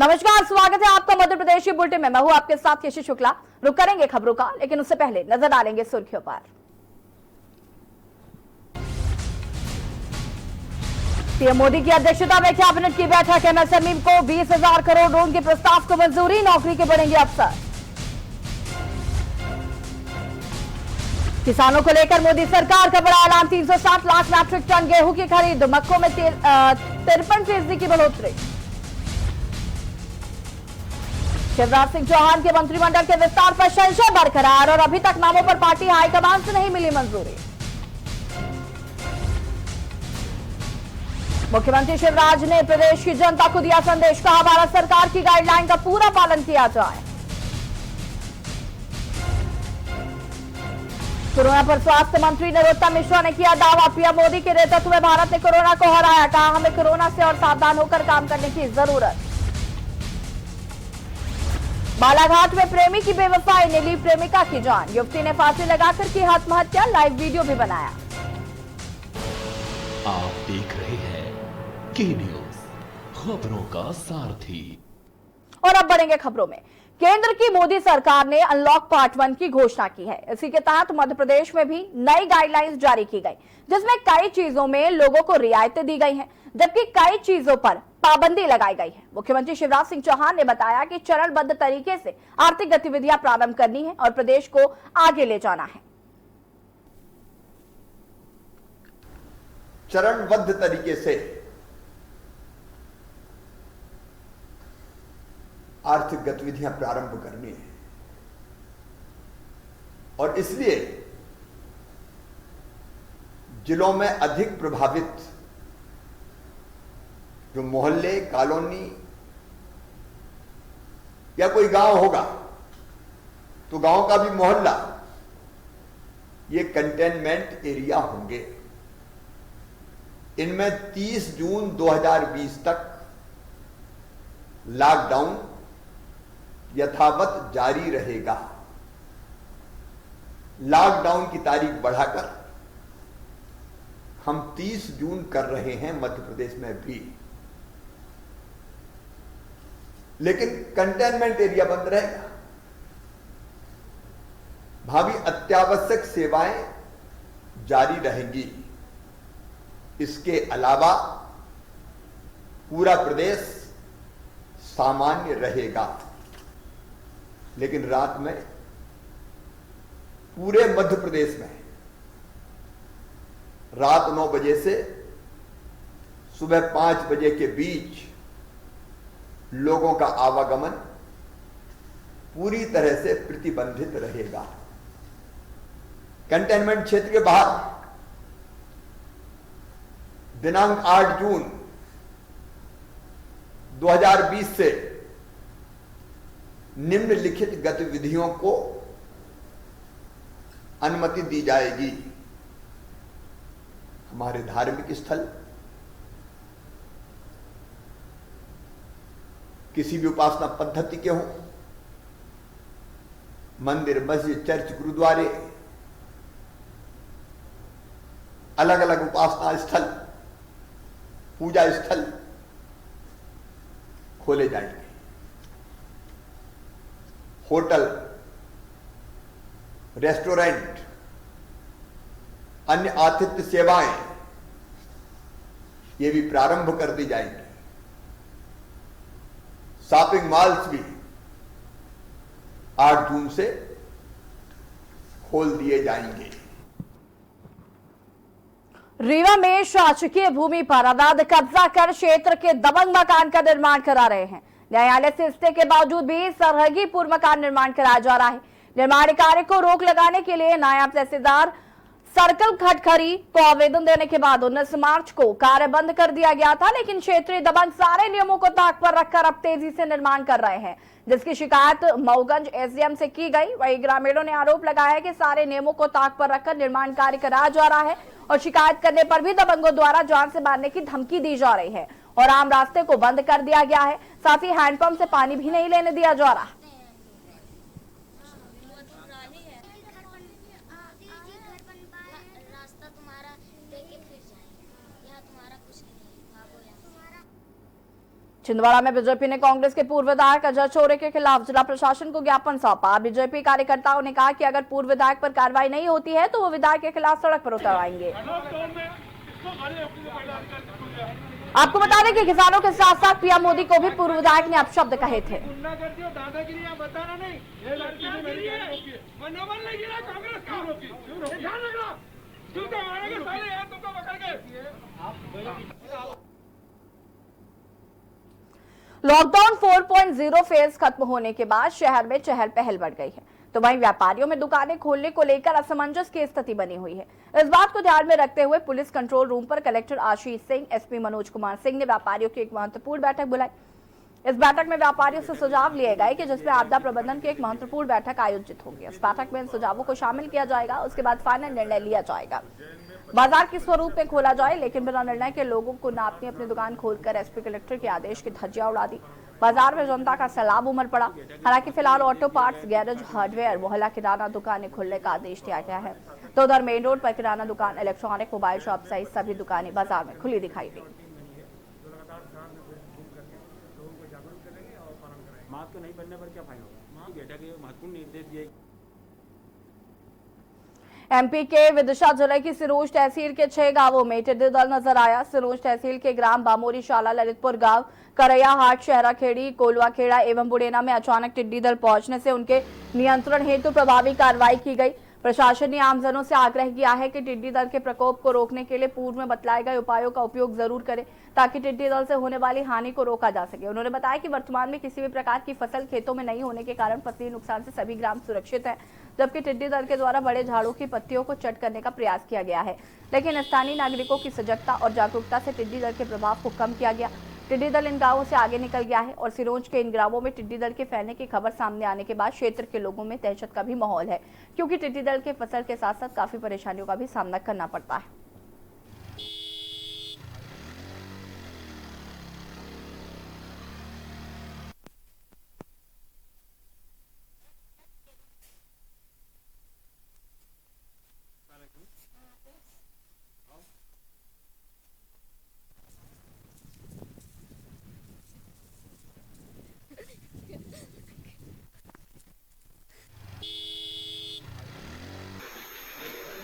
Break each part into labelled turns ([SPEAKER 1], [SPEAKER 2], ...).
[SPEAKER 1] नमस्कार, स्वागत है आपका मध्य प्रदेश बुलेटिन में। मैं हूं आपके साथ यशी शुक्ला। रुक करेंगे खबरों का, लेकिन उससे पहले नजर डालेंगे सुर्खियों पर। पीएम मोदी की अध्यक्षता में कैबिनेट की बैठक। एमएसएमई को 20,000 करोड़ लोन के प्रस्ताव को मंजूरी, नौकरी के बढ़ेंगे अवसर। किसानों को लेकर मोदी सरकार का बड़ा ऐलान, 360 लाख मैट्रिक टन गेहूं की खरीद, मक्कों में 53% की बढ़ोतरी। शिवराज सिंह चौहान के मंत्रिमंडल के विस्तार पर संशय बरकरार और अभी तक नामों पर पार्टी हाईकमान से नहीं मिली मंजूरी। मुख्यमंत्री शिवराज ने प्रदेश की जनता को दिया संदेश, कहा भारत सरकार की गाइडलाइन का पूरा पालन किया जाए। कोरोना पर स्वास्थ्य मंत्री नरोत्तम मिश्रा ने किया दावा, पीएम मोदी के नेतृत्व में भारत ने कोरोना को हराया, कहा हमें कोरोना से और सावधान होकर काम करने की जरूरत। बालाघाट में प्रेमी की बेवफाई ने ली प्रेमिका की जान, युवती ने फांसी लगाकर की आत्महत्या, लाइव वीडियो भी बनाया।
[SPEAKER 2] आप देख रहे हैं के न्यूज, खबरों का सारथी।
[SPEAKER 1] और अब बढ़ेंगे खबरों में। केंद्र की मोदी सरकार ने अनलॉक पार्ट 1 की घोषणा की है। इसी के तहत मध्य प्रदेश में भी नई गाइडलाइंस जारी की गई, जिसमें कई चीजों में लोगों को रियायतें दी गई हैं, जबकि कई चीजों पर पाबंदी लगाई गई है। मुख्यमंत्री शिवराज सिंह चौहान ने बताया कि चरणबद्ध तरीके से आर्थिक गतिविधियां प्रारंभ करनी है और प्रदेश को आगे ले जाना है।
[SPEAKER 3] चरणबद्ध तरीके से आर्थिक गतिविधियां प्रारंभ करनी है और इसलिए जिलों में अधिक प्रभावित जो मोहल्ले, कॉलोनी या कोई गांव होगा तो गांव का भी मोहल्ला ये कंटेनमेंट एरिया होंगे। इनमें 30 जून 2020 तक लॉकडाउन यथावत जारी रहेगा। लॉकडाउन की तारीख बढ़ाकर हम 30 जून कर रहे हैं मध्य प्रदेश में भी, लेकिन कंटेनमेंट एरिया बंद रहेगा। भावी अत्यावश्यक सेवाएं जारी रहेंगी। इसके अलावा पूरा प्रदेश सामान्य रहेगा, लेकिन रात में पूरे मध्य प्रदेश में रात 9 बजे से सुबह 5 बजे के बीच लोगों का आवागमन पूरी तरह से प्रतिबंधित रहेगा। कंटेनमेंट क्षेत्र के बाहर दिनांक 8 जून 2020 से निम्नलिखित गतिविधियों को अनुमति दी जाएगी। हमारे धार्मिक स्थल, किसी भी उपासना पद्धति के हों, मंदिर, मस्जिद, चर्च, गुरुद्वारे, अलग अलग उपासना स्थल, पूजा स्थल खोले जाएंगे। होटल, रेस्टोरेंट, अन्य आतिथ्य सेवाएं ये भी प्रारंभ कर दी जाएंगी। शॉपिंग मॉल्स भी 8 जून से खोल दिए जाएंगे।
[SPEAKER 1] रीवा में शासकीय भूमि पर अवैध कब्जा कर क्षेत्र के दबंग मकान का निर्माण करा रहे हैं। न्यायालय से स्टे के बावजूद भी सरहगी पूर्व मकान निर्माण कराया जा रहा है। निर्माण कार्य को रोक लगाने के लिए नायब तहसीलदार सर्कल खटखरी को आवेदन देने के बाद 19 मार्च को कार्य बंद कर दिया गया था, लेकिन क्षेत्रीय दबंग सारे नियमों को ताक पर रखकर अब तेजी से निर्माण कर रहे हैं, जिसकी शिकायत मऊगंज एसडीएम से की गई। वहीं ग्रामीणों ने आरोप लगाया है कि सारे नियमों को ताक पर रखकर निर्माण कार्य कराया जा रहा है और शिकायत करने पर भी दबंगों द्वारा जान से मारने की धमकी दी जा रही है और आम रास्ते को बंद कर दिया गया है। साथ ही हैंडपंप से पानी भी नहीं लेने दिया जा रहा। छिंदवाड़ा में बीजेपी ने कांग्रेस के पूर्व विधायक अजय चोरे के खिलाफ जिला प्रशासन को ज्ञापन सौंपा। बीजेपी कार्यकर्ताओं ने कहा कि अगर पूर्व विधायक पर कार्रवाई नहीं होती है तो वो विधायक के खिलाफ सड़क पर उतर आएंगे। आपको बता दें कि किसानों के साथ साथ पीएम मोदी को भी पूर्व विधायक ने अपशब्द कहे थे। लॉकडाउन 4.0 फेज खत्म होने के बाद शहर में चहल पहल बढ़ गई है, तो वहीं व्यापारियों में दुकानें खोलने को लेकर असमंजस की स्थिति बनी हुई है। इस बात को ध्यान में रखते हुए पुलिस कंट्रोल रूम पर कलेक्टर आशीष सिंह, एसपी मनोज कुमार सिंह ने व्यापारियों की एक महत्वपूर्ण बैठक बुलाई। इस बैठक में व्यापारियों से सुझाव लिए गए कि जिसमें आपदा प्रबंधन की एक महत्वपूर्ण बैठक आयोजित होगी। इस बैठक में इन सुझावों को शामिल किया जाएगा, उसके बाद फाइनल निर्णय लिया जाएगा। बाजार किस स्वरूप में खोला जाए, लेकिन बिना निर्णय के लोगों को ना अपनी दुकान खोलकर एसपी कलेक्टर के आदेश की धज्जियां उड़ा दी। बाजार में जनता का सैलाब उमड़ पड़ा। हालांकि फिलहाल ऑटो पार्ट्स, गैरेज, हार्डवेयर, मोहल्ला किराना दुकानें खोलने का आदेश दिया गया है, तो उधर मेन रोड पर किराना दुकान, इलेक्ट्रॉनिक, मोबाइल शॉप सहित सभी दुकानें बाजार में खुली दिखाई दी।
[SPEAKER 4] मास्क नहीं पहनने पर क्या फाइन होगा? बैठक में महत्वपूर्ण निर्देश दिए।
[SPEAKER 1] एमपी के विदिशा जिले की सिरोंज तहसील के 6 गांवों में टिड्डी दल नजर आया। सिरोंज तहसील के ग्राम बामोरी शाला, ललितपुर गांव, करैया हाट, शहरा खेड़ी, कोलवा खेड़ा एवं बुड़ेना में अचानक टिड्डी दल पहुंचने से उनके नियंत्रण हेतु प्रभावी कार्रवाई की गई। प्रशासन ने आमजनों से आग्रह किया है कि टिड्डी दल के प्रकोप को रोकने के लिए पूर्व में बतलाए गए उपायों का उपयोग जरूर करें, ताकि टिड्डी दल से होने वाली हानि को रोका जा सके। उन्होंने बताया कि वर्तमान में किसी भी प्रकार की फसल खेतों में नहीं होने के कारण फसली नुकसान से सभी ग्राम सुरक्षित हैं, जबकि टिड्डी दल के द्वारा बड़े झाड़ों की पत्तियों को चट करने का प्रयास किया गया है, लेकिन स्थानीय नागरिकों की सजगता और जागरूकता से टिड्डी दल के प्रभाव को कम किया गया। टिड्डी दल इन गांवों से आगे निकल गया है और सिरोंज के इन गांवों में टिड्डी दल के फैलने की खबर सामने आने के बाद क्षेत्र के लोगों में दहशत का भी माहौल है, क्योंकि टिड्डी दल के फसल के साथ साथ काफी परेशानियों का भी सामना करना पड़ता है।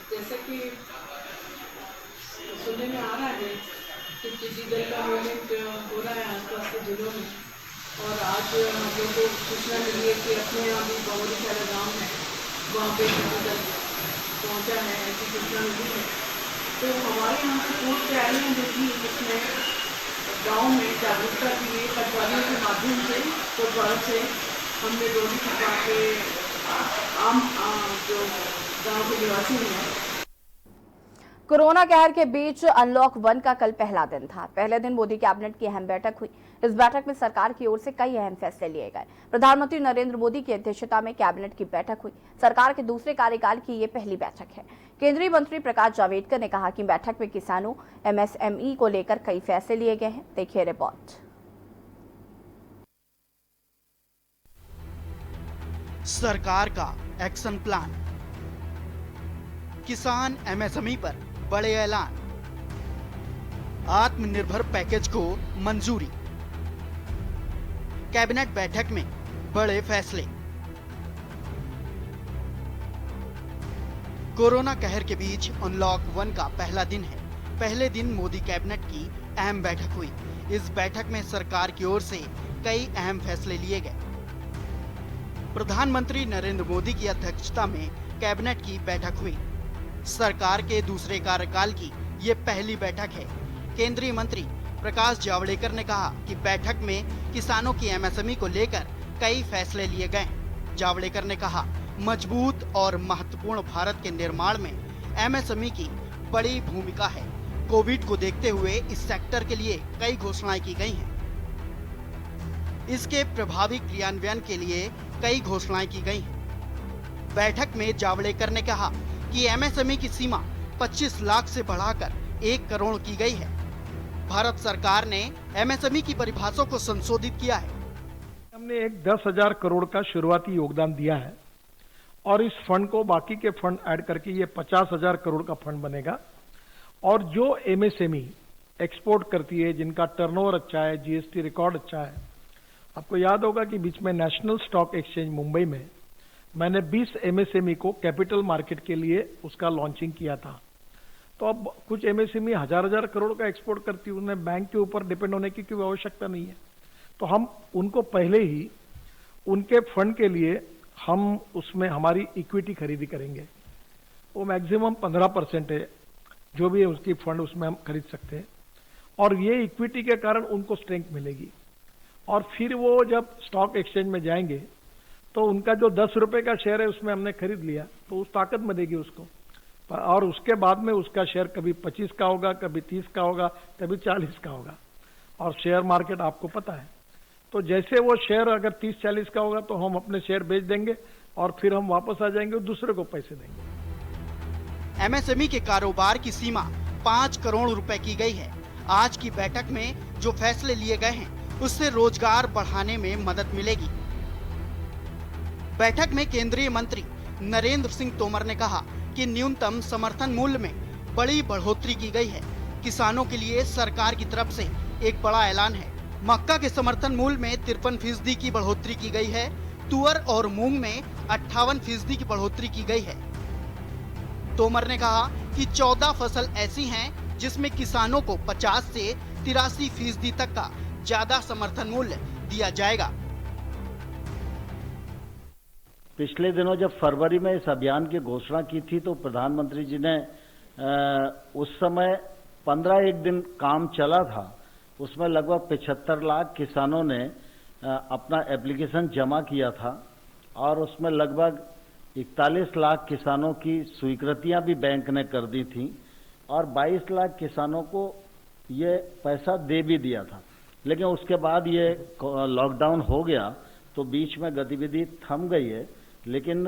[SPEAKER 5] जैसे कि सुनने में आ रहा है कि टिड्डी दल का मूवमेंट हो रहा है आसपास के जिलों में, और आज हम लोग को सूचना मिली है कि अपने यहाँ भी बामोरी शाला गाँव है, वहाँ पे टिड्डी दल पहुँचा है, ऐसी सूचना मिली है। तो हमारे यहाँ से पूर्व तैयारियाँ जो थी उसमें गाँव में जागरूकता के लिए पटवारियों के माध्यम से, कोतवाल से हमने डोली छपा के आम जो गाँव के निवासी हैं।
[SPEAKER 1] कोरोना कहर के बीच अनलॉक 1 का कल पहला दिन था। पहले दिन मोदी कैबिनेट की अहम बैठक हुई। इस बैठक में सरकार की ओर से कई अहम फैसले लिए गए। प्रधानमंत्री नरेंद्र मोदी की अध्यक्षता में कैबिनेट की बैठक हुई। सरकार के दूसरे कार्यकाल की ये पहली बैठक है। केंद्रीय मंत्री प्रकाश जावड़ेकर ने कहा कि बैठक में किसानों, एमएसएमई को लेकर कई फैसले लिए गए हैं। देखिए रिपोर्ट।
[SPEAKER 6] सरकार का एक्शन प्लान, किसान एमएसएमई पर बड़े ऐलान, आत्मनिर्भर पैकेज को मंजूरी, कैबिनेट बैठक में बड़े फैसले। कोरोना कहर के बीच अनलॉक 1 का पहला दिन है। पहले दिन मोदी कैबिनेट की अहम बैठक हुई। इस बैठक में सरकार की ओर से कई अहम फैसले लिए गए। प्रधानमंत्री नरेंद्र मोदी की अध्यक्षता में कैबिनेट की बैठक हुई। सरकार के दूसरे कार्यकाल की ये पहली बैठक है। केंद्रीय मंत्री प्रकाश जावड़ेकर ने कहा कि बैठक में किसानों की एमएसएमई को लेकर कई फैसले लिए गए। जावड़ेकर ने कहा, मजबूत और महत्वपूर्ण भारत के निर्माण में एमएसएमई की बड़ी भूमिका है। कोविड को देखते हुए इस सेक्टर के लिए कई घोषणाएं की गई हैं। इसके प्रभावी क्रियान्वयन के लिए कई घोषणाएं की गई हैं। बैठक में जावड़ेकर ने कहा कि एमएसएमई की सीमा 25 लाख से बढ़ाकर 1 करोड़ की गई है। भारत सरकार ने एमएसएमई की परिभाषा को संशोधित किया है।
[SPEAKER 7] हमने एक 10,000 करोड़ का शुरुआती योगदान दिया है और इस फंड को बाकी के फंड ऐड करके ये 50,000 करोड़ का फंड बनेगा। और जो एमएसएमई एक्सपोर्ट करती है, जिनका टर्नओवर अच्छा है, जीएसटी रिकॉर्ड अच्छा है। आपको याद होगा कि बीच में नेशनल स्टॉक एक्सचेंज मुंबई में मैंने 20 एमएसएमई को कैपिटल मार्केट के लिए उसका लॉन्चिंग किया था। तो अब कुछ एमएसएमई हजार करोड़ का एक्सपोर्ट करती है, उन्हें बैंक के ऊपर डिपेंड होने की कोई आवश्यकता नहीं है। तो हम उनको पहले ही उनके फंड के लिए हम उसमें हमारी इक्विटी खरीदी करेंगे। वो मैक्सिमम 15% है, जो भी है उसकी फंड उसमें हम खरीद सकते हैं, और ये इक्विटी के कारण उनको स्ट्रेंथ मिलेगी। और फिर वो जब स्टॉक एक्सचेंज में जाएंगे तो उनका जो 10 रुपए का शेयर है उसमें हमने खरीद लिया, तो उस ताकत में देगी उसको। और उसके बाद में उसका शेयर कभी 25 का होगा, कभी 30 का होगा, कभी 40 का होगा। और शेयर मार्केट आपको पता है, तो जैसे वो शेयर अगर 30-40 का होगा तो हम अपने शेयर बेच देंगे और फिर हम वापस आ जाएंगे और दूसरे को पैसे देंगे।
[SPEAKER 6] एमएसएमई के कारोबार की सीमा 5 करोड़ रुपए की गई है। आज की बैठक में जो फैसले लिए गए हैं उससे रोजगार बढ़ाने में मदद मिलेगी। बैठक में केंद्रीय मंत्री नरेंद्र सिंह तोमर ने कहा कि न्यूनतम समर्थन मूल्य में बड़ी बढ़ोतरी की गई है। किसानों के लिए सरकार की तरफ से एक बड़ा ऐलान है। मक्का के समर्थन मूल्य में 53% की बढ़ोतरी की गई है। तुअर और मूंग में 58% की बढ़ोतरी की गई है। तोमर ने कहा कि 14 फसल ऐसी हैं जिसमें किसानों को 50 से 83% तक का ज्यादा समर्थन मूल्य दिया जाएगा।
[SPEAKER 8] पिछले दिनों जब फरवरी में इस अभियान की घोषणा की थी तो प्रधानमंत्री जी ने उस समय 15 दिन काम चला था, उसमें लगभग 75 लाख किसानों ने अपना एप्लीकेशन जमा किया था और उसमें लगभग 41 लाख किसानों की स्वीकृतियां भी बैंक ने कर दी थी और 22 लाख किसानों को ये पैसा दे भी दिया था। लेकिन उसके बाद ये लॉकडाउन हो गया तो बीच में गतिविधि थम गई है, लेकिन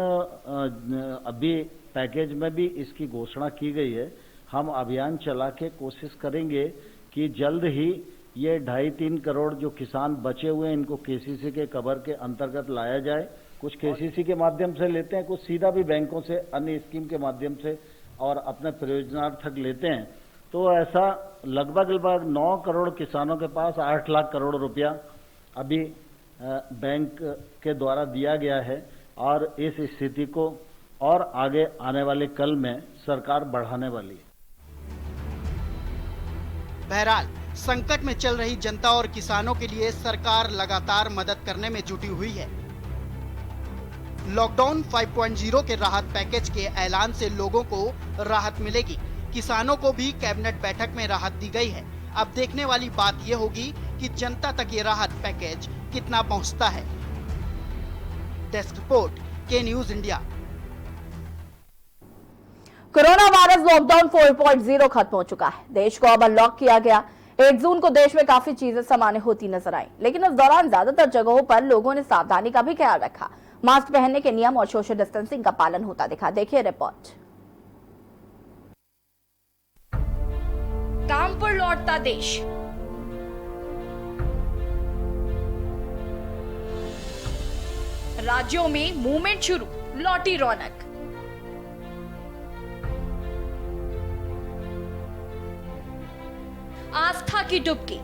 [SPEAKER 8] अभी पैकेज में भी इसकी घोषणा की गई है। हम अभियान चला के कोशिश करेंगे कि जल्द ही ये 2.5-3 करोड़ जो किसान बचे हुए हैं इनको केसीसी के कवर के अंतर्गत लाया जाए। कुछ केसीसी के माध्यम से लेते हैं, कुछ सीधा भी बैंकों से अन्य स्कीम के माध्यम से और अपने प्रयोजनार्थक लेते हैं। तो ऐसा लगभग 9 करोड़ किसानों के पास 8 लाख करोड़ रुपया अभी बैंक के द्वारा दिया गया है और इस स्थिति को और आगे आने वाले कल में सरकार बढ़ाने वाली है।
[SPEAKER 6] बहरहाल संकट में चल रही जनता और किसानों के लिए सरकार लगातार मदद करने में जुटी हुई है। लॉकडाउन 5.0 के राहत पैकेज के ऐलान से लोगों को राहत मिलेगी। किसानों को भी कैबिनेट बैठक में राहत दी गई है। अब देखने वाली बात यह होगी कि जनता तक ये राहत पैकेज कितना पहुंचता है। डेस्क रिपोर्ट के news India.
[SPEAKER 1] Corona virus lockdown 4.0 खत्म हो चुका है। देश को अब अनलॉक किया गया। 1 जून को देश में काफी चीजें सामान्य होती नजर आई, लेकिन इस दौरान ज्यादातर जगहों पर लोगों ने सावधानी का भी ख्याल रखा। मास्क पहनने के नियम और सोशल डिस्टेंसिंग का पालन होता दिखा। देखिए रिपोर्ट।
[SPEAKER 9] काम पर लौटता देश, राज्यों में मूवमेंट शुरू, लौटी रौनक। आस्था की डुबकी,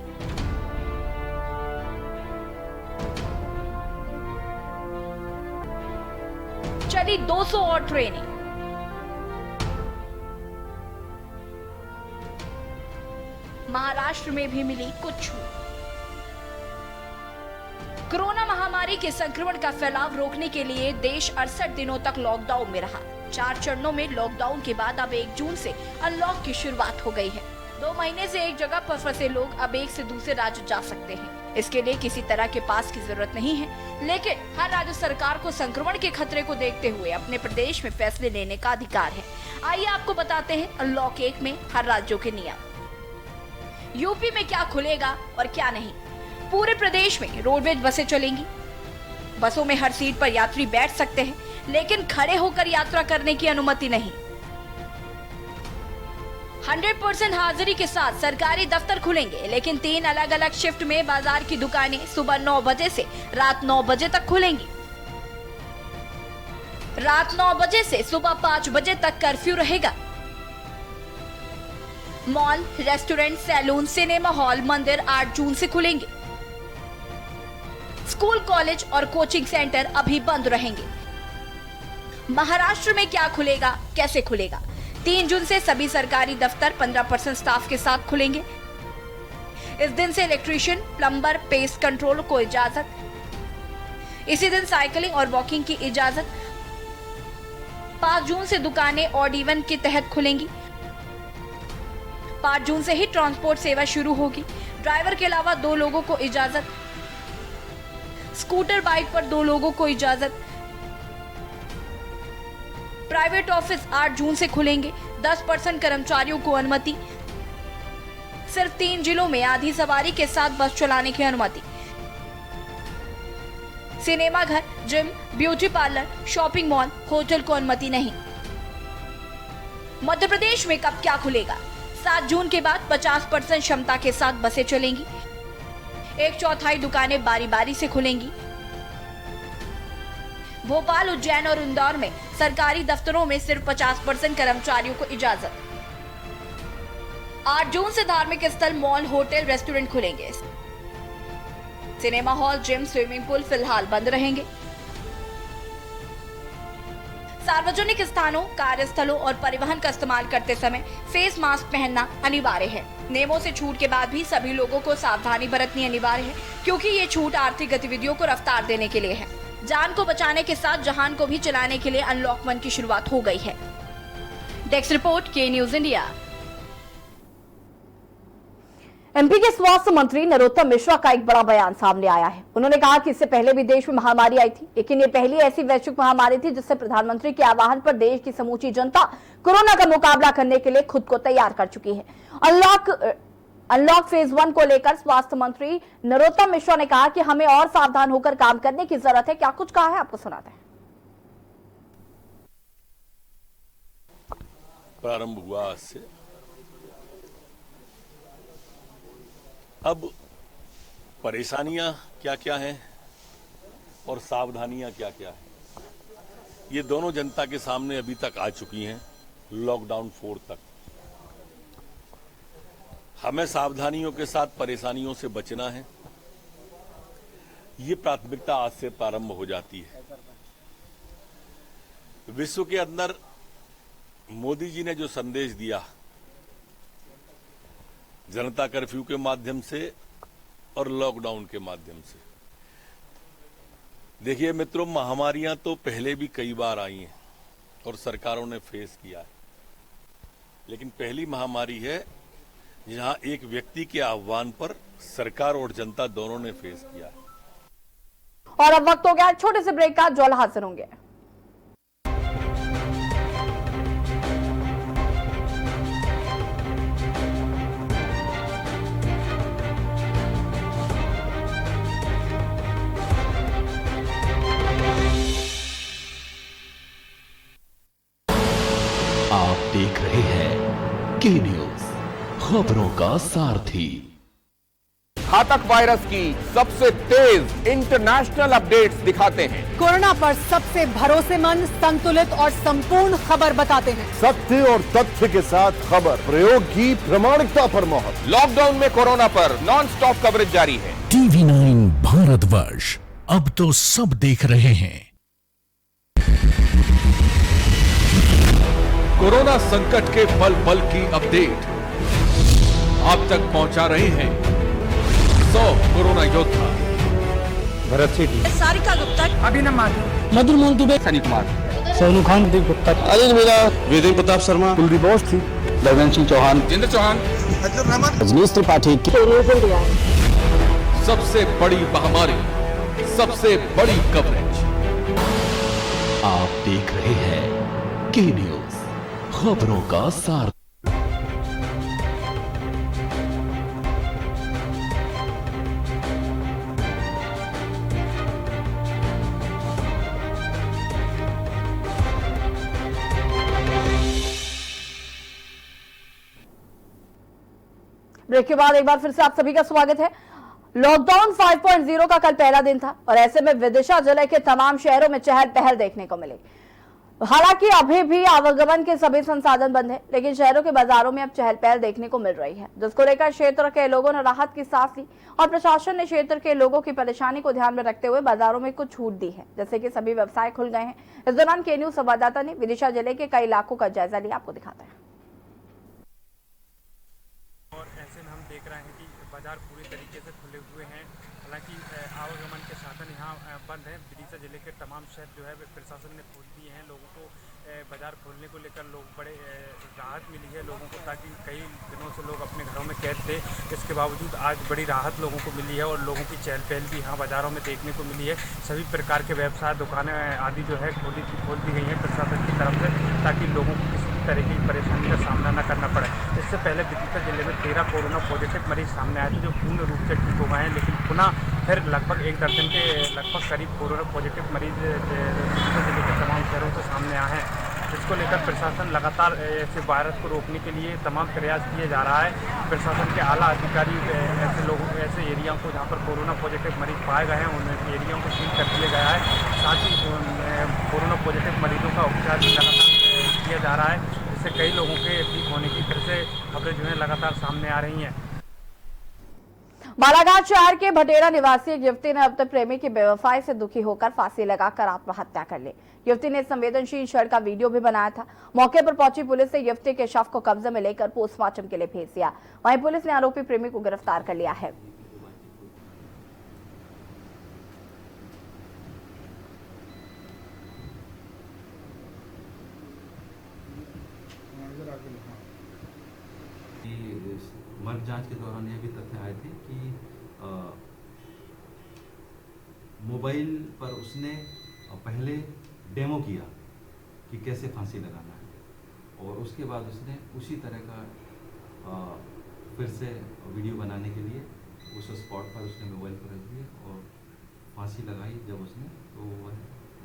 [SPEAKER 9] चली 200 और ट्रेनें। महाराष्ट्र में भी मिली कुछ छूट। कोरोना महामारी के संक्रमण का फैलाव रोकने के लिए देश 68 दिनों तक लॉकडाउन में रहा। 4 चरणों में लॉकडाउन के बाद अब 1 जून से अनलॉक की शुरुआत हो गई है। 2 महीने से एक जगह पर फंसे लोग अब एक से दूसरे राज्य जा सकते हैं। इसके लिए किसी तरह के पास की जरूरत नहीं है, लेकिन हर राज्य सरकार को संक्रमण के खतरे को देखते हुए अपने प्रदेश में फैसले लेने का अधिकार है। आइए आपको बताते हैं अनलॉक 1 में हर राज्यों के नियम। यूपी में क्या खुलेगा और क्या नहीं। पूरे प्रदेश में रोडवेज बसें चलेंगी। बसों में हर सीट पर यात्री बैठ सकते हैं, लेकिन खड़े होकर यात्रा करने की अनुमति नहीं। 100% हाजिरी के साथ सरकारी दफ्तर खुलेंगे, लेकिन 3 अलग अलग शिफ्ट में बाजार की दुकानें सुबह 9 बजे से रात 9 बजे तक खुलेंगी। रात 9 बजे से सुबह 5 बजे तक कर्फ्यू रहेगा। Mall, restaurant, salon, cinema hall, मंदिर 8 जून से खुलेंगे। स्कूल, कॉलेज और कोचिंग सेंटर अभी बंद रहेंगे। महाराष्ट्र में क्या खुलेगा, कैसे खुलेगा? 3 जून से सभी सरकारी दफ्तर 15% स्टाफ के साथ खुलेंगे। इस दिन से इलेक्ट्रीशियन, प्लम्बर, पेस्ट कंट्रोल को इजाजत। इसी दिन साइकिलिंग और वॉकिंग की इजाजत। 5 जून से दुकानें ऑड इवन के तहत खुलेंगी। 5 जून से ही ट्रांसपोर्ट सेवा शुरू होगी। ड्राइवर के अलावा 2 लोगों को इजाजत। स्कूटर, बाइक पर 2 लोगों को इजाजत। प्राइवेट ऑफिस 8 जून से खुलेंगे। 10% कर्मचारियों को अनुमति। सिर्फ 3 जिलों में आधी सवारी के साथ बस चलाने की अनुमति। सिनेमा घर, gym, beauty parlour, shopping mall, hotel को अनुमति नहीं। मध्य प्रदेश में कब क्या खुलेगा? 7 जून के बाद 50% क्षमता के साथ बसें चलेंगी। 1/4 दुकानें बारी बारी से खुलेंगी। भोपाल, उज्जैन और इंदौर में सरकारी दफ्तरों में सिर्फ 50% कर्मचारियों को इजाजत। 8 जून से धार्मिक स्थल, मॉल, होटल, रेस्टोरेंट खुलेंगे। Cinema hall, gym, swimming pool फिलहाल बंद रहेंगे। सार्वजनिक स्थानों, कार्यस्थलों और परिवहन का इस्तेमाल करते समय फेस मास्क पहनना अनिवार्य है। नियमों से छूट के बाद भी सभी लोगों को सावधानी बरतनी अनिवार्य है, क्योंकि ये छूट आर्थिक गतिविधियों को रफ्तार देने के लिए है। जान को बचाने के साथ जहान को भी चलाने के लिए अनलॉक 1 की शुरुआत हो गई है। डेस्क रिपोर्ट, के न्यूज इंडिया।
[SPEAKER 1] एमपी के स्वास्थ्य मंत्री नरोत्तम मिश्रा का एक बड़ा बयान सामने आया है। उन्होंने कहा कि इससे पहले भी देश में महामारी आई थी, लेकिन ये पहली ऐसी वैश्विक महामारी थी जिससे प्रधानमंत्री के आह्वान पर देश की समूची जनता कोरोना का मुकाबला करने के लिए खुद को तैयार कर चुकी है। अनलॉक फेज 1 को लेकर स्वास्थ्य मंत्री नरोत्तम मिश्रा ने कहा कि हमें और सावधान होकर काम करने की जरूरत है। क्या कुछ कहा है, आपको सुनाते हैं।
[SPEAKER 10] प्रारंभ हुआ आज से। अब परेशानियां क्या क्या हैं और सावधानियां क्या क्या हैं, ये दोनों जनता के सामने अभी तक आ चुकी हैं। लॉकडाउन 4 तक हमें सावधानियों के साथ परेशानियों से बचना है। ये प्राथमिकता आज से प्रारंभ हो जाती है। विश्व के अंदर मोदी जी ने जो संदेश दिया, जनता कर्फ्यू के माध्यम से और लॉकडाउन के माध्यम से, देखिए मित्रों, महामारियां तो पहले भी कई बार आई हैं और सरकारों ने फेस किया है, लेकिन पहली महामारी है जहां एक व्यक्ति के आह्वान पर सरकार और जनता दोनों ने फेस किया है।
[SPEAKER 1] और अब वक्त हो गया छोटे से ब्रेक का, जो हाजिर होंगे।
[SPEAKER 2] आप देख रहे हैं के न्यूज, खबरों का सारथी।
[SPEAKER 11] घातक वायरस की सबसे तेज इंटरनेशनल अपडेट्स दिखाते हैं।
[SPEAKER 12] कोरोना पर सबसे भरोसेमंद, संतुलित और संपूर्ण खबर बताते हैं।
[SPEAKER 11] सत्य और तथ्य के साथ खबर, प्रयोग की प्रामाणिकता पर मोहर। लॉकडाउन में कोरोना पर नॉन स्टॉप कवरेज जारी है।
[SPEAKER 13] TV9 भारतवर्ष, अब तो सब देख रहे हैं।
[SPEAKER 14] कोरोना संकट के पल पल की अपडेट आप तक पहुंचा रहे हैं 100 कोरोना योद्धा।
[SPEAKER 11] भरत सेठी,
[SPEAKER 12] सारिका गुप्ता,
[SPEAKER 11] अभिनव माथुर,
[SPEAKER 12] मधुर मोहन दुबे,
[SPEAKER 11] सनी कुमार,
[SPEAKER 12] सोनू खान, दीप गुप्ता,
[SPEAKER 11] अनिल मीणा, वेदेंद्र प्रताप शर्मा, कुलदीप बोस थी, दर्शन सिंह चौहान, जितेंद्र चौहान, रजनीश त्रिपाठी।
[SPEAKER 14] सबसे बड़ी महामारी, सबसे बड़ी कवरेज।
[SPEAKER 2] आप देख रहे हैं के न्यूज, खबरों का सार।
[SPEAKER 1] ब्रेक के बाद एक बार फिर से आप सभी का स्वागत है। लॉकडाउन 5.0 का कल पहला दिन था और ऐसे में विदिशा जिले के तमाम शहरों में चहल पहल देखने को मिली। हालांकि अभी भी आवागमन के सभी संसाधन बंद हैं, लेकिन शहरों के बाजारों में अब चहल पहल देखने को मिल रही है, जिसको लेकर क्षेत्र के लोगों ने राहत की सांस ली और प्रशासन ने क्षेत्र के लोगों की परेशानी को ध्यान में रखते हुए बाजारों में कुछ छूट दी है, जैसे कि सभी व्यवसाय खुल गए हैं। इस दौरान के न्यूज संवाददाता ने विदिशा जिले के कई इलाकों का जायजा लिया, आपको दिखाते हैं।
[SPEAKER 4] और ऐसे में हम देख रहे हैं कि बाजार पूरी तरीके से खुले हुए हैं, हालांकि आवागमन के साधन यहाँ बंद हैं। विदिशा जिले के तमाम शहर जो है प्रशासन ने खोल दिए हैं। लोगों को बाजार खोलने को लेकर लोग बड़े राहत मिली है लोगों को, ताकि कई दिनों से लोग अपने घरों में कैद थे। इसके बावजूद आज बड़ी राहत लोगों को मिली है और लोगों की चहल पहल भी यहाँ बाज़ारों में देखने को मिली है। सभी प्रकार के व्यवसाय दुकानें आदि जो है खोल दी गई हैं प्रशासन की तरफ से, ताकि लोगों को किसी तरह की परेशानी का सामना न करना पड़े। इससे पहले विदिशा जिले में 13 कोरोना पॉजिटिव मरीज सामने आए थे, जो पूर्ण रूप से ठीक हो गए हैं, लेकिन पुनः फिर लगभग 1 दर्जन के लगभग करीब कोरोना पॉजिटिव मरीज विदिशा जिले के तमाम शहरों से सामने आए हैं, जिसको लेकर प्रशासन लगातार ऐसे वायरस को रोकने के लिए तमाम प्रयास किए जा रहा है। प्रशासन के आला अधिकारी ऐसे एरिया को जहाँ पर कोरोना पॉजिटिव मरीज पाए गए हैं उन एरिया को सील कर दिया गया है। साथ ही कोरोना पॉजिटिव मरीजों का उपचार भी लगातार किया जा रहा है, जिससे कई लोगों के ठीक होने की फिर से खबरें जो है लगातार सामने आ रही हैं।
[SPEAKER 1] बालाघाट शहर के भटेरा निवासी एक युवती ने अब तक प्रेमी के बेवफाई से दुखी होकर फांसी लगाकर आत्महत्या कर ली। युवती ने संवेदनशील क्षण का वीडियो भी बनाया था। मौके पर पहुंची पुलिस ने युवती के शव को कब्जे में लेकर पोस्टमार्टम के लिए भेज दिया। वहीं पुलिस ने आरोपी प्रेमी को गिरफ्तार कर लिया है।
[SPEAKER 15] मर्ग जांच के दौरान यह भी तथ्य आए थे कि मोबाइल पर उसने पहले डेमो किया कि कैसे फांसी लगाना है, और उसके बाद उसने उसी तरह का फिर से वीडियो बनाने के लिए उस स्पॉट पर उसने मोबाइल पर रख दिया और फांसी लगाई। जब उसने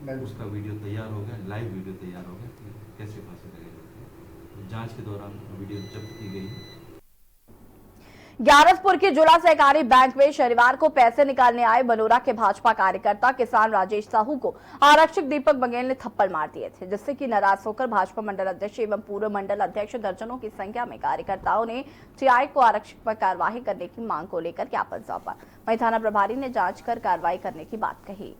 [SPEAKER 15] तो उसका वीडियो तैयार हो गया, लाइव वीडियो तैयार हो गया कि कैसे फांसी लगाई। तो जांच के दौरान वीडियो जब्त की गई।
[SPEAKER 1] ग्यारसपुर के जुला सहकारी बैंक में शनिवार को पैसे निकालने आए बनोरा के भाजपा कार्यकर्ता किसान राजेश साहू को आरक्षक दीपक बघेल ने थप्पड़ मार दिए थे, जिससे कि नाराज होकर भाजपा मंडल अध्यक्ष एवं पूर्व मंडल अध्यक्ष दर्जनों की संख्या में कार्यकर्ताओं ने टीआई को आरक्षक पर कार्रवाई करने की मांग को लेकर ज्ञापन सौंपा। वहीं थाना प्रभारी ने जांच कर कार्रवाई करने की बात कही।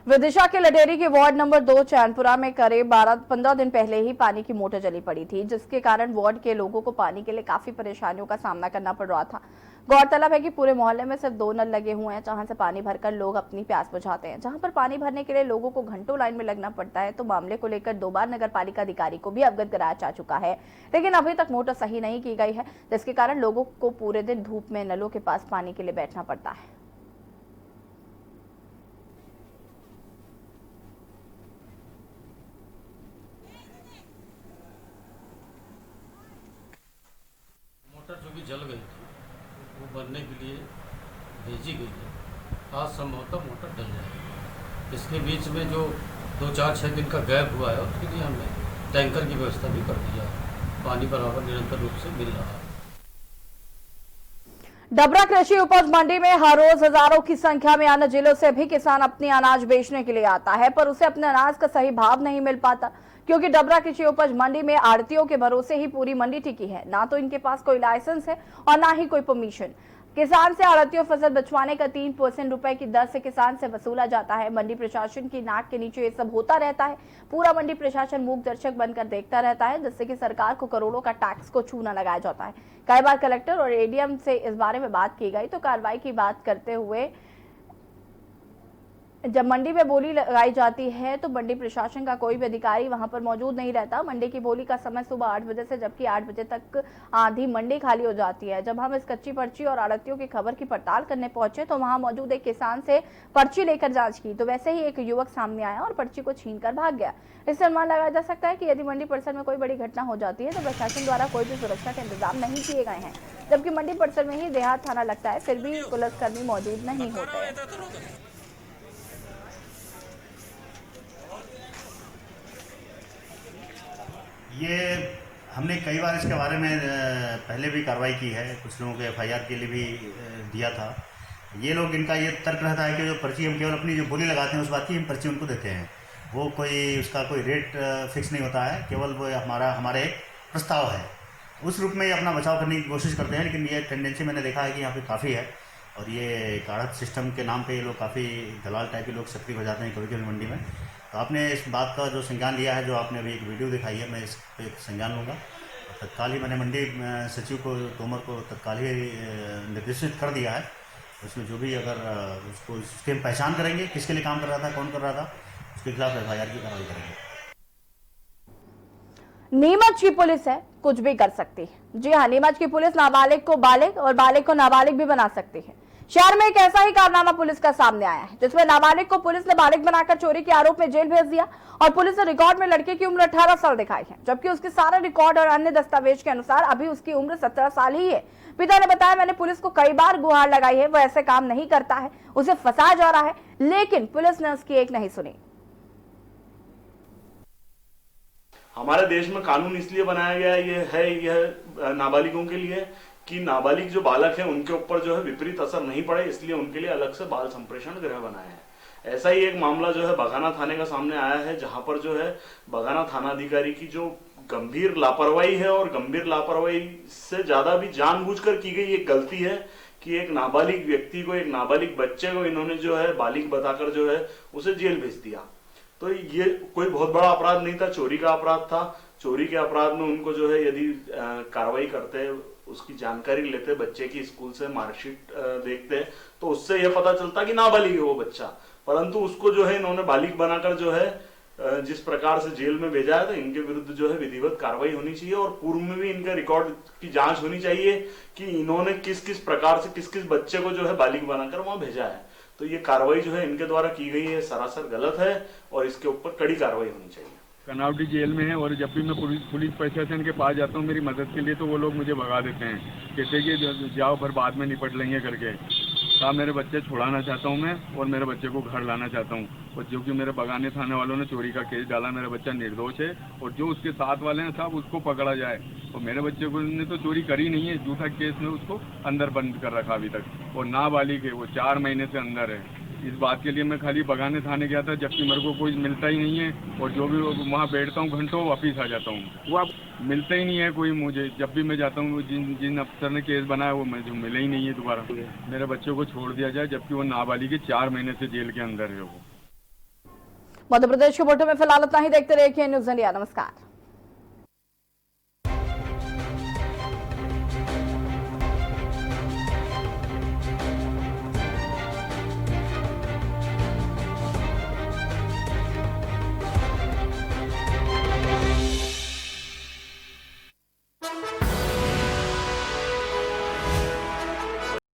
[SPEAKER 1] विदिशा के लडेरी के वार्ड नंबर 2 चैनपुरा में करीब 12-15 दिन पहले ही पानी की मोटर जली पड़ी थी, जिसके कारण वार्ड के लोगों को पानी के लिए काफी परेशानियों का सामना करना पड़ रहा था। गौरतलब है कि पूरे मोहल्ले में सिर्फ 2 नल लगे हुए हैं, जहां से पानी भरकर लोग अपनी प्यास बुझाते हैं। जहां पर पानी भरने के लिए लोगों को घंटों लाइन में लगना पड़ता है। तो मामले को लेकर 2 बार नगर पालिका अधिकारी को भी अवगत कराया जा चुका है, लेकिन अभी तक मोटर सही नहीं की गई है, जिसके कारण लोगों को पूरे दिन धूप में नलों के पास पानी के लिए बैठना पड़ता है।
[SPEAKER 16] जो कि जल गई थी वो बनने के लिए भेजी गई है। आज संभवतः मोटर डल जाएगी। इसके बीच में जो 2-4-6 दिन का गैप हुआ है उसके लिए हमने टैंकर की व्यवस्था भी कर दिया है। पानी बराबर निरंतर रूप से मिल रहा है।
[SPEAKER 1] डबरा कृषि उपज मंडी में हर रोज हजारों की संख्या में अन्य जिलों से भी किसान अपने अनाज बेचने के लिए आता है, पर उसे अपने अनाज का सही भाव नहीं मिल पाता, क्योंकि डबरा कृषि उपज मंडी में आड़तियों के भरोसे ही पूरी मंडी टिकी है। ना तो इनके पास कोई लाइसेंस है और ना ही कोई परमिशन। किसान से आड़तियों फसल बिचवाने का 3% रुपए की दर से किसान से वसूला जाता है। मंडी प्रशासन की नाक के नीचे ये सब होता रहता है। पूरा मंडी प्रशासन मूक दर्शक बनकर देखता रहता है, जिससे कि सरकार को करोड़ों का टैक्स को छूना लगाया जाता है। कई बार कलेक्टर और एडीएम से इस बारे में बात की गई, तो कार्रवाई की बात करते हुए जब मंडी में बोली लगाई जाती है तो मंडी प्रशासन का कोई भी अधिकारी वहां पर मौजूद नहीं रहता। मंडी की बोली का समय सुबह 8 बजे से जबकि 8 बजे तक आधी मंडी खाली हो जाती है। जब हम इस कच्ची पर्ची और आड़तियों की खबर की पड़ताल करने पहुंचे तो वहां मौजूद एक किसान से पर्ची लेकर जांच की, तो वैसे ही एक युवक सामने आया और पर्ची को छीनकर भाग गया। इससे अनुमान लगाया जा सकता है कि यदि मंडी परिसर में कोई बड़ी घटना हो जाती है तो प्रशासन द्वारा कोई भी सुरक्षा के इंतजाम नहीं किए गए हैं, जबकि मंडी परिसर में ही देहात थाना लगता है, फिर भी पुलिसकर्मी मौजूद नहीं होते।
[SPEAKER 17] ये हमने कई बार इसके बारे में पहले भी कार्रवाई की है, कुछ लोगों को एफआईआर के लिए भी दिया था। ये लोग, इनका ये तर्क रहता है कि जो पर्ची हम केवल अपनी जो बोली लगाते हैं उस बात की हम पर्ची उनको देते हैं, वो कोई उसका कोई रेट फिक्स नहीं होता है, केवल वो हमारे एक प्रस्ताव है, उस रूप में ये अपना बचाव करने की कोशिश करते हैं। लेकिन ये टेंडेंसी मैंने देखा है कि यहाँ पे काफ़ी है, और ये काढ़त सिस्टम के नाम पे ये लोग काफ़ी दलाल टाइप के लोग सक्रिय हो जाते हैं कभी कभी मंडी में। तो आपने इस बात का जो संज्ञान लिया है, जो आपने अभी एक वीडियो दिखाई है, मैं इस पर संज्ञान लूँगा। तत्काल ही मैंने मंडी सचिव को, तोमर को तत्काल ही निर्देशित कर दिया है। उसमें जो भी अगर उसको उसकी हम पहचान करेंगे, किसके लिए काम कर रहा था, कौन कर रहा था, उसके खिलाफ एफआईआर की कार्रवाई करेंगे।
[SPEAKER 1] नीमच की पुलिस है, कुछ भी कर सकती है। जी हाँ, नीमच की पुलिस नाबालिग को बालिग और बालिग को नाबालिग भी बना सकती है। शहर में एक ऐसा ही कारनामा पुलिस का सामने आया है, जिसमें नाबालिग को पुलिस ने बालिग बनाकर चोरी के आरोप में जेल भेज दिया, और पुलिस ने रिकॉर्ड में लड़के की उम्र 18 साल दिखाई है, जबकि उसके सारे रिकॉर्ड और अन्य दस्तावेज के अनुसार अभी उसकी उम्र 17 साल ही है। पिता ने बताया, मैंने पुलिस को कई बार गुहार लगाई है, वो ऐसे काम नहीं करता है, उसे फंसाया जा रहा है, लेकिन पुलिस ने उसकी एक नहीं सुनी।
[SPEAKER 18] हमारे देश में कानून इसलिए बनाया गया यह नाबालिगों के लिए कि नाबालिग जो बालक है उनके ऊपर जो है विपरीत असर नहीं पड़े, इसलिए उनके लिए अलग से बाल संप्रेषण गृह बनाया है। ऐसा ही एक मामला जो है बगाना थाने का सामने आया है, जहां पर जो है बगाना थाना अधिकारी की जो गंभीर लापरवाही है, और गंभीर लापरवाही से ज्यादा भी जानबूझकर की गई एक गलती है कि एक नाबालिग व्यक्ति को, एक नाबालिग बच्चे को इन्होंने जो है बालिग बताकर जो है उसे जेल भेज दिया। तो ये कोई बहुत बड़ा अपराध नहीं था, चोरी का अपराध था। चोरी के अपराध में उनको जो है यदि कार्रवाई करते, उसकी जानकारी लेते, बच्चे की स्कूल से मार्कशीट देखते, तो उससे यह पता चलता कि नाबालिग है वो बच्चा। परंतु उसको जो है इन्होंने बालिग बनाकर जो है जिस प्रकार से जेल में भेजा है, तो इनके विरुद्ध जो है विधिवत कार्रवाई होनी चाहिए, और पूर्व में भी इनके रिकॉर्ड की जांच होनी चाहिए कि इन्होंने किस किस प्रकार से किस किस बच्चे को जो है बालिग बनाकर वहां भेजा है। तो ये कार्रवाई जो है इनके द्वारा की गई है सरासर गलत है, और इसके ऊपर कड़ी कार्रवाई होनी चाहिए।
[SPEAKER 19] कनावटी जेल में है, और जब भी मैं पुलिस प्रशासन के पास जाता हूँ मेरी मदद के लिए, तो वो लोग मुझे भगा देते हैं, कहते कि जाओ फिर बाद में निपट लेंगे करके। साहब, मेरे बच्चे छुड़ाना चाहता हूँ मैं, और मेरे बच्चे को घर लाना चाहता हूँ, और जो कि मेरे बगाने थाने वालों ने चोरी का केस डाला, मेरा बच्चा निर्दोष है, और जो उसके साथ वाले हैं साहब उसको पकड़ा जाए। और मेरे बच्चे को ने तो चोरी करी नहीं है, झूठा केस में उसको अंदर बंद कर रखा अभी तक, और नाबालिग है वो, 4 महीने से अंदर है। इस बात के लिए मैं खाली बगाने थाने गया था, जबकि मेरे को कोई मिलता ही नहीं है, और जो भी वहाँ बैठता हूँ घंटों वापिस आ जाता हूँ, वो अब मिलता ही नहीं है कोई मुझे। जब भी मैं जाता हूँ जिन अफसर ने केस बनाया वो मुझे मिले ही नहीं है दोबारा। मेरे बच्चों को छोड़ दिया जाए, जबकि वो नाबालिग है, 4 महीने से जेल के अंदर है वो।
[SPEAKER 1] मध्य प्रदेश के बोर्डो में फिलहाल इतना ही। देखते रहिए न्यूज़ इंडिया। नमस्कार।